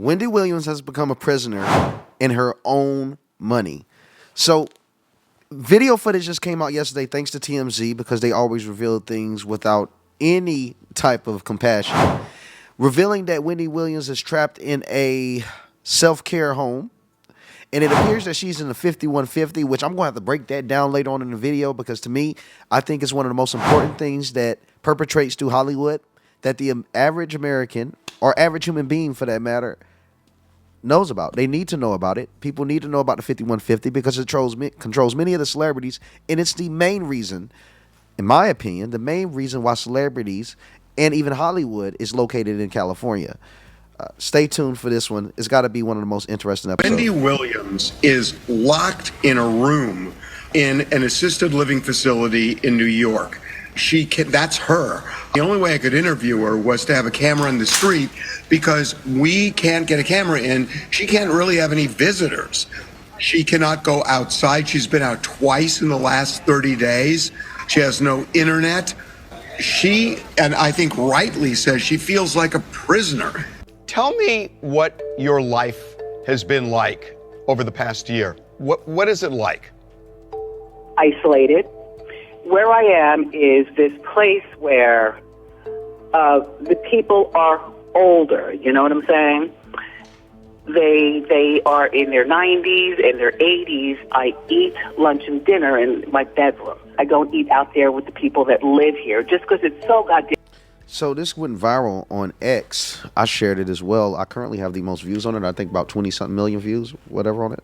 Wendy Williams has become a prisoner in her own money. So, video footage just came out yesterday thanks to TMZ because they always reveal things without any type of compassion. Revealing that Wendy Williams is trapped in a self-care home. And it appears that she's in the 5150, which I'm going to have to break that down later on in the video because to me, I think it's one of the most important things that perpetrates through Hollywood that the average American or average human being for that matter knows about. They need to know about it. People need to know about the 5150 because it controls many of the celebrities. And it's the main reason, in my opinion, the main reason why celebrities and even Hollywood is located in California. Stay tuned for this one. It's got to be one of the most interesting episodes. Wendy Williams is locked in a room in an assisted living facility in New York. That's her. The only way I could interview her was to have a camera in the street because we can't get a camera in. She can't really have any visitors. She cannot go outside. She's been out twice in the last 30 days. She has no internet. She, and I think rightly says, she feels like a prisoner. Tell me what your life has been like over the past year. What is it like? Isolated. Where I am is this place where the people are older. You know what I'm saying? They are in their 90s and their 80s. I eat lunch and dinner in my bedroom. I don't eat out there with the people that live here just because it's so goddamn. So this went viral on X. I shared it as well. I currently have the most views on it. I think about 20-something million views, whatever on it.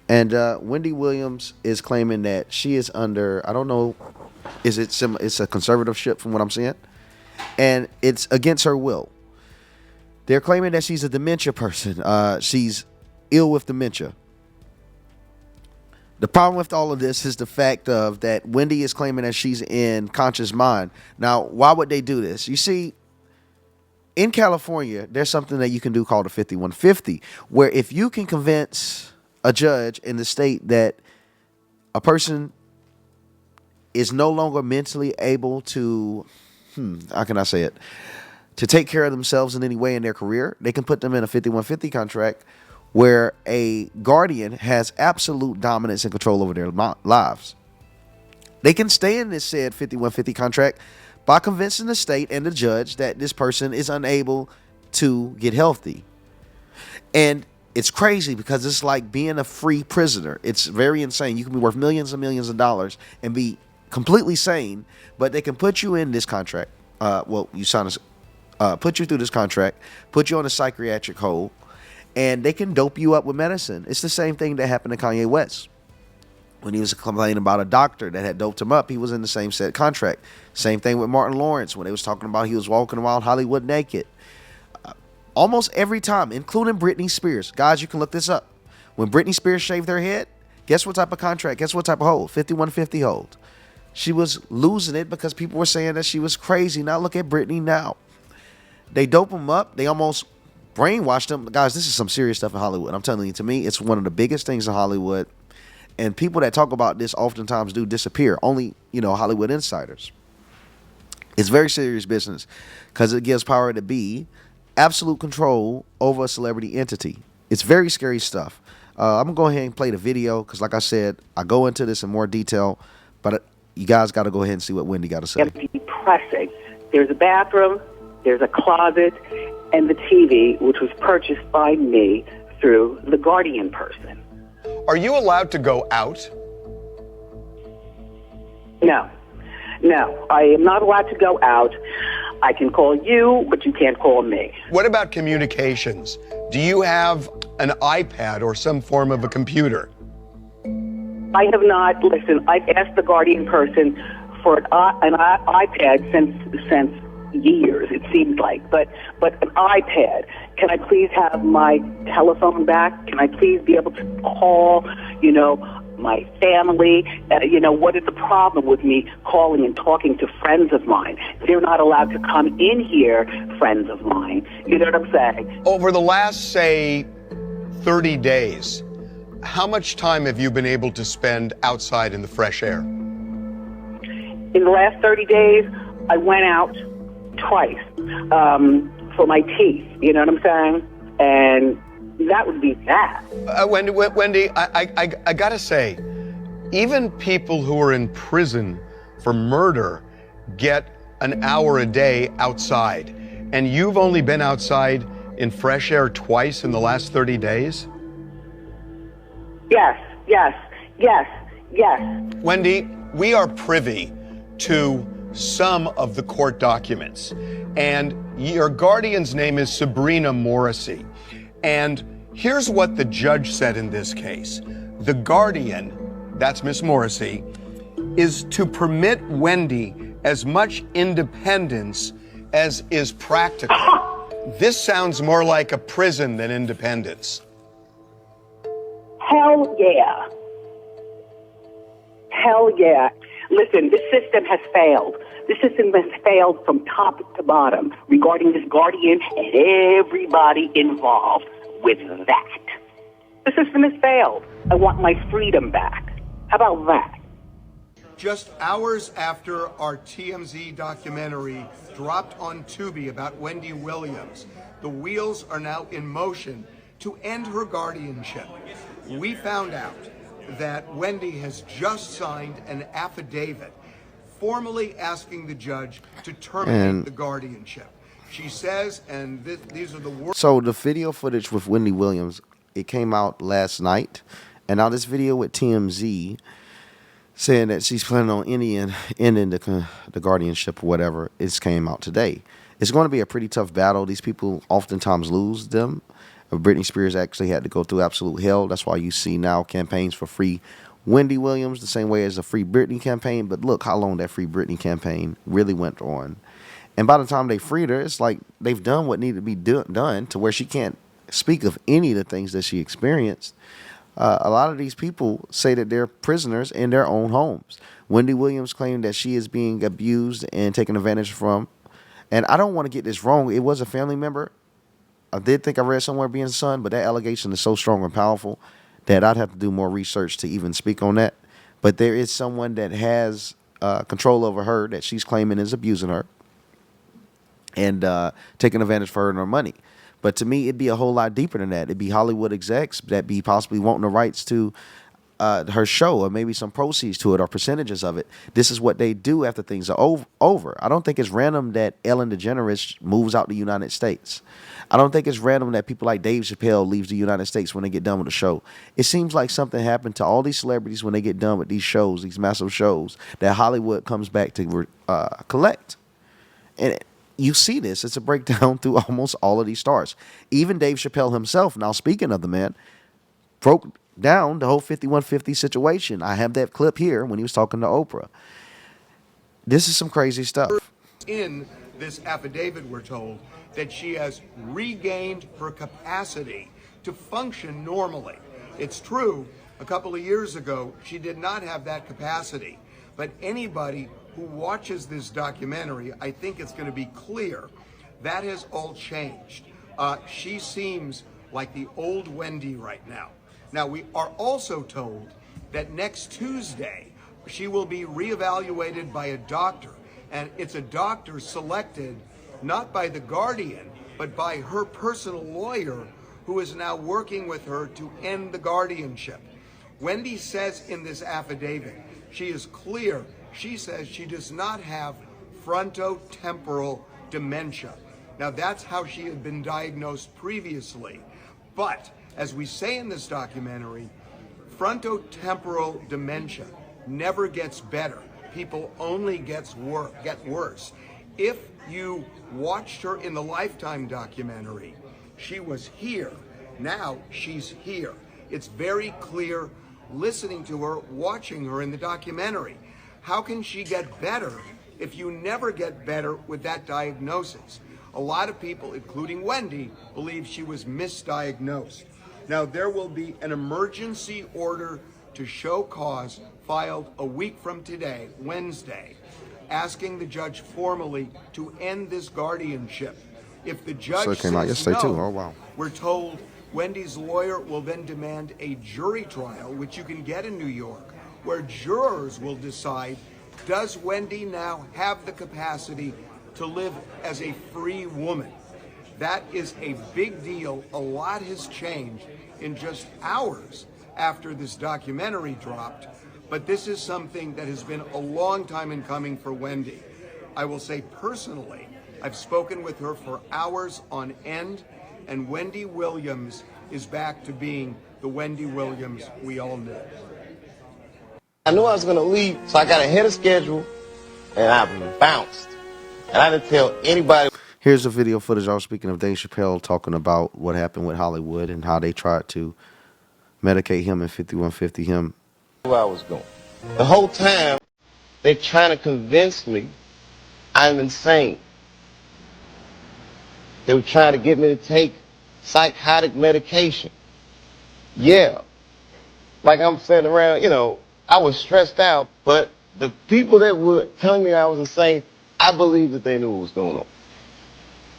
And Wendy Williams is claiming that she is under, I don't know, it's a conservatorship from what I'm seeing. And it's against her will. They're claiming that she's a dementia person. She's ill with dementia. The problem with all of this is the fact of that Wendy is claiming that she's in conscious mind. Now, why would they do this? You see, in California, there's something that you can do called a 5150, where if you can convince a judge in the state that a person is no longer mentally able to, how can I say it, to take care of themselves in any way in their career, they can put them in a 5150 contract where a guardian has absolute dominance and control over their lives. They can stay in this said 5150 contract by convincing the state and the judge that this person is unable to get healthy. And it's crazy because it's like being a free prisoner. It's very insane. You can be worth millions and millions of dollars and be completely sane, but they can put you in this contract. Put you through this contract, put you on a psychiatric hold, and they can dope you up with medicine. It's the same thing that happened to Kanye West. When he was complaining about a doctor that had doped him up, he was in the same set contract. Same thing with Martin Lawrence when they was talking about he was walking around Hollywood naked. Almost every time, including Britney Spears. Guys, you can look this up. When Britney Spears shaved her head, guess what type of contract? Guess what type of hold? 5150 hold. She was losing it because people were saying that she was crazy. Now look at Britney now. They dope them up. They almost brainwashed them. Guys, this is some serious stuff in Hollywood. I'm telling you, to me, it's one of the biggest things in Hollywood. And people that talk about this oftentimes do disappear. Only, Hollywood insiders. It's very serious business because it gives power to be absolute control over a celebrity entity. It's very scary stuff. I'm going to go ahead and play the video because, like I said, I go into this in more detail. But you guys got to go ahead and see what Wendy got to say. It's depressing. There's a bathroom, there's a closet, and the TV, which was purchased by me through the guardian person. Are you allowed to go out? No, I am not allowed to go out. I can call you, but you can't call me. What about communications? Do you have an iPad or some form of a computer? I have not. Listen, I've asked the guardian person for an iPad since years, it seems like, but an iPad. Can I please have my telephone back? Can I please be able to call, my family? What is the problem with me calling and talking to friends of mine? They're not allowed to come in here, friends of mine. You know what I'm saying? Over the last, say, 30 days, how much time have you been able to spend outside in the fresh air? In the last 30 days, I went out twice for my teeth. You know what I'm saying? And that would be that. Wendy, I gotta say, even people who are in prison for murder get an hour a day outside. And you've only been outside in fresh air twice in the last 30 days? Yes. Wendy, we are privy to some of the court documents. And your guardian's name is Sabrina Morrissey. And here's what the judge said in this case. The guardian, that's Miss Morrissey, is to permit Wendy as much independence as is practical. This sounds more like a prison than independence. Hell yeah. Listen, this system has failed. This system has failed from top to bottom regarding this guardian and everybody involved with that. The system has failed. I want my freedom back. How about that? Just hours after our TMZ documentary dropped on Tubi about Wendy Williams, the wheels are now in motion to end her guardianship. We found out that Wendy has just signed an affidavit formally asking the judge to terminate the guardianship. She says, and these are the words. So the video footage with Wendy Williams, it came out last night. And now this video with TMZ saying that she's planning on ending the guardianship or whatever, it came out today. It's going to be a pretty tough battle. These people oftentimes lose them. Britney Spears actually had to go through absolute hell. That's why you see now campaigns for free Wendy Williams, the same way as a free Britney campaign. But look how long that free Britney campaign really went on. And by the time they freed her, it's like they've done what needed to be done to where she can't speak of any of the things that she experienced. A lot of these people say that they're prisoners in their own homes. Wendy Williams claimed that she is being abused and taken advantage from. And I don't want to get this wrong. It was a family member. I did think I read somewhere being son, but that allegation is so strong and powerful that I'd have to do more research to even speak on that. But there is someone that has control over her that she's claiming is abusing her and taking advantage for her and her money. But to me, it'd be a whole lot deeper than that. It'd be Hollywood execs that be possibly wanting the rights to her show or maybe some proceeds to it or percentages of it. This is what they do after things are over. I don't think it's random that Ellen DeGeneres moves out the United States. I don't think it's random that people like Dave Chappelle leaves the United States when they get done with the show. It seems like something happened to all these celebrities when they get done with these shows, these massive shows, that Hollywood comes back to collect. And you see this. It's a breakdown through almost all of these stars. Even Dave Chappelle himself, now speaking of the man, broke down the whole 5150 situation. I have that clip here when he was talking to Oprah. This is some crazy stuff. In this affidavit, we're told that she has regained her capacity to function normally. It's true, a couple of years ago, she did not have that capacity. But anybody who watches this documentary, I think it's going to be clear that has all changed. She seems like the old Wendy right now. Now, we are also told that next Tuesday, she will be reevaluated by a doctor. And it's a doctor selected not by the guardian, but by her personal lawyer, who is now working with her to end the guardianship. Wendy says in this affidavit, she is clear. She says she does not have frontotemporal dementia. Now, that's how she had been diagnosed previously. But as we say in this documentary, frontotemporal dementia never gets better. People only get worse. If you watched her in the Lifetime documentary, she was here. Now she's here. It's very clear listening to her, watching her in the documentary. How can she get better if you never get better with that diagnosis? A lot of people, including Wendy, believe she was misdiagnosed. Now, there will be an emergency order to show cause filed a week from today, Wednesday, asking the judge formally to end this guardianship. If the judge so it came out yesterday no, too. Oh, wow. We're told Wendy's lawyer will then demand a jury trial, which you can get in New York, where jurors will decide, does Wendy now have the capacity to live as a free woman? That is a big deal. A lot has changed in just hours after this documentary dropped, but this is something that has been a long time in coming for Wendy. I will say personally, I've spoken with her for hours on end, and Wendy Williams is back to being the Wendy Williams we all knew. I knew I was going to leave, so I got ahead of schedule, and I bounced. And I didn't tell anybody. Here's the video footage. I was speaking of Dave Chappelle talking about what happened with Hollywood and how they tried to medicate him and 5150 him. Where I was going. The whole time, they're trying to convince me I'm insane. They were trying to get me to take psychotic medication. Yeah. Like I'm sitting around, I was stressed out, but the people that were telling me I was insane, I believe that they knew what was going on.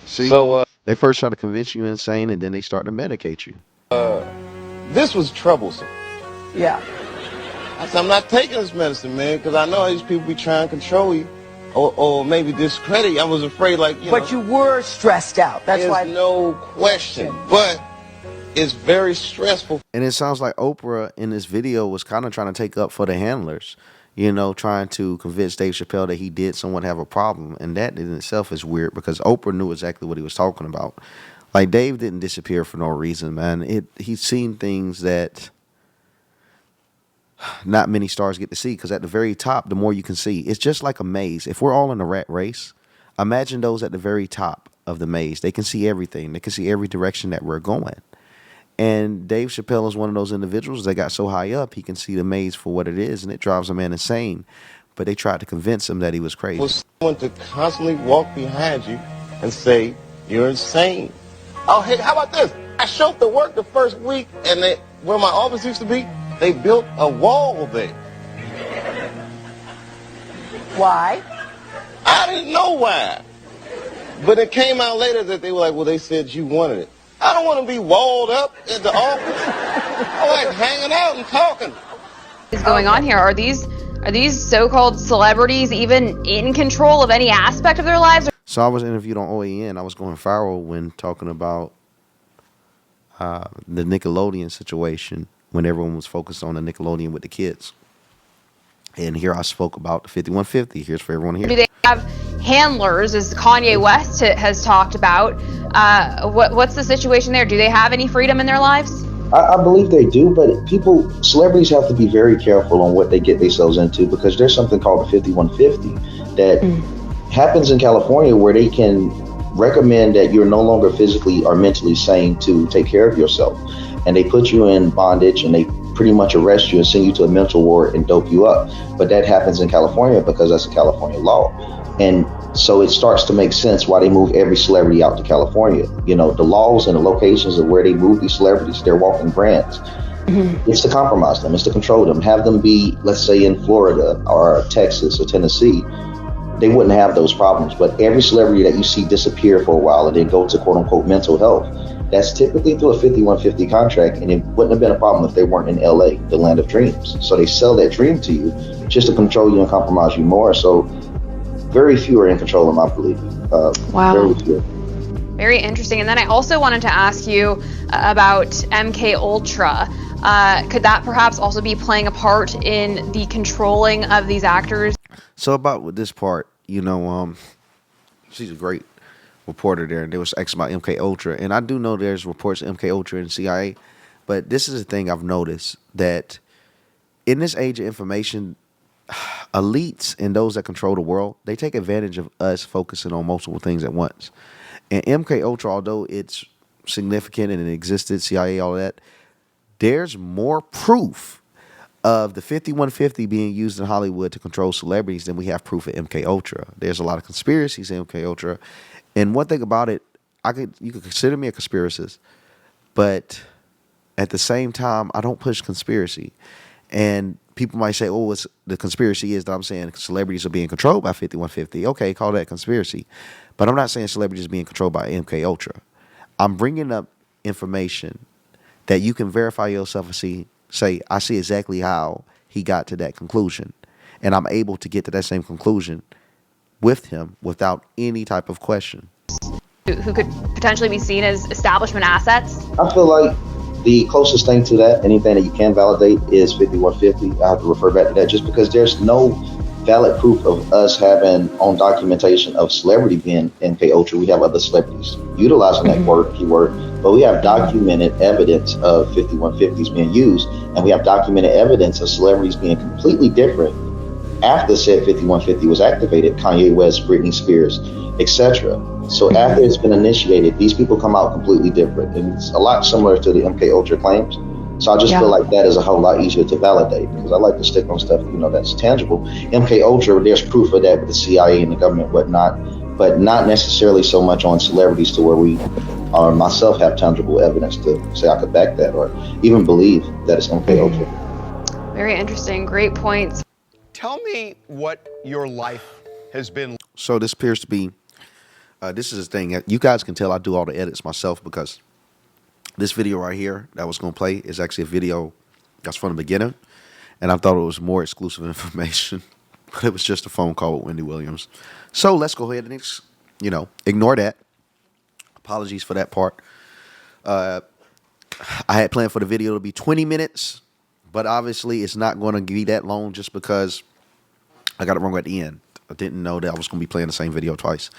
See, so they first try to convince you insane, and then they start to medicate you. This was troublesome. Yeah. I said, I'm not taking this medicine, man, because I know these people be trying to control you or maybe discredit you. I was afraid, But you were stressed out. That's why. There's no question. But it's very stressful. And it sounds like Oprah in this video was kind of trying to take up for the handlers, trying to convince Dave Chappelle that he did somewhat have a problem. And that in itself is weird because Oprah knew exactly what he was talking about. Like, Dave didn't disappear for no reason, man. He's seen things that not many stars get to see, because at the very top, the more you can see, it's just like a maze. If we're all in a rat race, imagine those at the very top of the maze. They can see everything. They can see every direction that we're going. And Dave Chappelle is one of those individuals that got so high up, he can see the maze for what it is, and it drives a man insane. But they tried to convince him that he was crazy. For someone to constantly walk behind you and say, you're insane. Oh, hey, how about this? I showed up to work the first week, and where my office used to be, they built a wall there. Why? I didn't know why. But it came out later that they were like, well, they said you wanted it. I don't want to be walled up at the office. I like hanging out and talking. What's going on here? Are these so-called celebrities even in control of any aspect of their lives? So I was interviewed on OAN. I was going viral when talking about the Nickelodeon situation, when everyone was focused on the Nickelodeon with the kids. And here I spoke about the 5150. Here's for everyone here. Do they have handlers, as Kanye West has talked about? What's the situation there? Do they have any freedom in their lives? I believe they do, but celebrities have to be very careful on what they get themselves into, because there's something called the 5150 that happens in California, where they can recommend that you're no longer physically or mentally sane to take care of yourself. And they put you in bondage, and they pretty much arrest you and send you to a mental ward and dope you up. But that happens in California because that's a California law. And so it starts to make sense why they move every celebrity out to California. The laws and the locations of where they move these celebrities, they're walking brands. It's to compromise them. It's to control them. Have them be, let's say, in Florida or Texas or Tennessee. They wouldn't have those problems. But every celebrity that you see disappear for a while and then go to quote unquote mental health, that's typically through a 5150 contract, and it wouldn't have been a problem if they weren't in LA, the land of dreams. So they sell that dream to you just to control you and compromise you more. So very few are in control, in my belief. Wow. Very few. Very interesting. And then I also wanted to ask you about MK Ultra. Could that perhaps also be playing a part in the controlling of these actors? So about with this part, she's a great reporter there, and they was asking about MK Ultra, and I do know there's reports of MK Ultra and CIA, but this is the thing I've noticed, that in this age of information, elites and those that control the world, they take advantage of us focusing on multiple things at once. And MK Ultra, although it's significant and it existed, CIA, all that, there's more proof of the 5150 being used in Hollywood to control celebrities than we have proof of MK Ultra. There's a lot of conspiracies in MK Ultra. And one thing about it, you could consider me a conspiracist, but at the same time, I don't push conspiracy. And people might say, oh, the conspiracy is that I'm saying celebrities are being controlled by 5150. Okay, call that conspiracy. But I'm not saying celebrities are being controlled by MK Ultra. I'm bringing up information that you can verify yourself and say, I see exactly how he got to that conclusion. And I'm able to get to that same conclusion with him without any type of question. who could potentially be seen as establishment assets? I feel like the closest thing to that, anything that you can validate, is 5150. I have to refer back to that just because there's no valid proof of us having on documentation of celebrity being MK Ultra. We have other celebrities utilizing that keyword, but we have documented evidence of 5150s being used, and we have documented evidence of celebrities being completely different after said 5150 was activated. Kanye West, Britney Spears, etc. So after it's been initiated, these people come out completely different, and it's a lot similar to the MK Ultra claims. So I just feel like that is a whole lot easier to validate, because I like to stick on stuff, that's tangible. MK Ultra, there's proof of that with the CIA and the government, whatnot, but not necessarily so much on celebrities to where we, or myself, have tangible evidence to say I could back that or even believe that it's MK Ultra. Very interesting. Great points. Tell me what your life has been. So this appears to be, this is a thing. You guys can tell I do all the edits myself, because this video right here that was going to play is actually a video that's from the beginning, and I thought it was more exclusive information, but it was just a phone call with Wendy Williams. So let's go ahead and, ignore that. Apologies for that part. I had planned for the video to be 20 minutes, but obviously it's not going to be that long just because I got it wrong at the end. I didn't know that I was going to be playing the same video twice.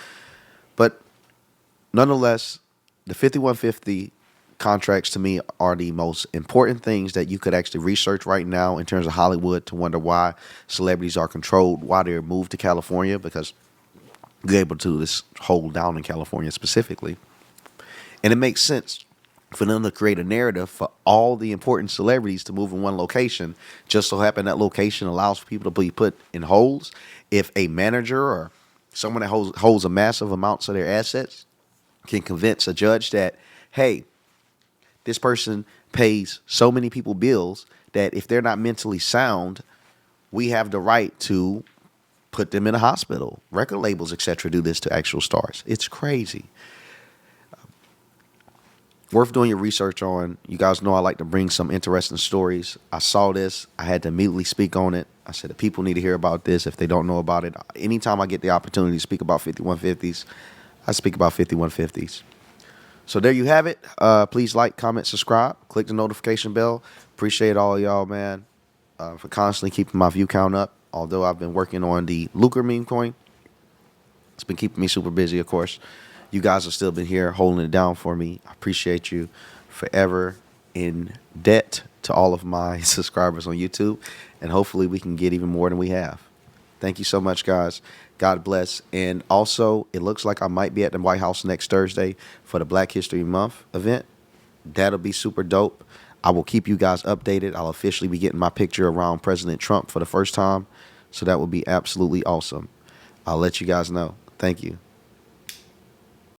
But nonetheless, the 5150 contracts to me are the most important things that you could actually research right now in terms of Hollywood, to wonder why celebrities are controlled, why they're moved to California, because you're able to do this hold down in California specifically. And it makes sense for them to create a narrative for all the important celebrities to move in one location. Just so happen that location allows for people to be put in holds. If a manager or someone that holds a massive amounts of their assets can convince a judge that, hey, this person pays so many people bills that if they're not mentally sound, we have the right to put them in a hospital. Record labels, etc., do this to actual stars. It's crazy. Worth doing your research on. You guys know I like to bring some interesting stories. I saw this. I had to immediately speak on it. I said the people need to hear about this if they don't know about it. Anytime I get the opportunity to speak about 5150s, I speak about 5150s. So there you have it. Please like, comment, subscribe. Click the notification bell. Appreciate all y'all, man, for constantly keeping my view count up. Although I've been working on the Lucre meme coin. It's been keeping me super busy, of course. You guys have still been here holding it down for me. I appreciate you. Forever in debt to all of my subscribers on YouTube. And hopefully we can get even more than we have. Thank you so much, guys. God bless. And also, it looks like I might be at the White House next Thursday for the Black History Month event. That'll be super dope. I will keep you guys updated. I'll officially be getting my picture around President Trump for the first time. So that will be absolutely awesome. I'll let you guys know. Thank you.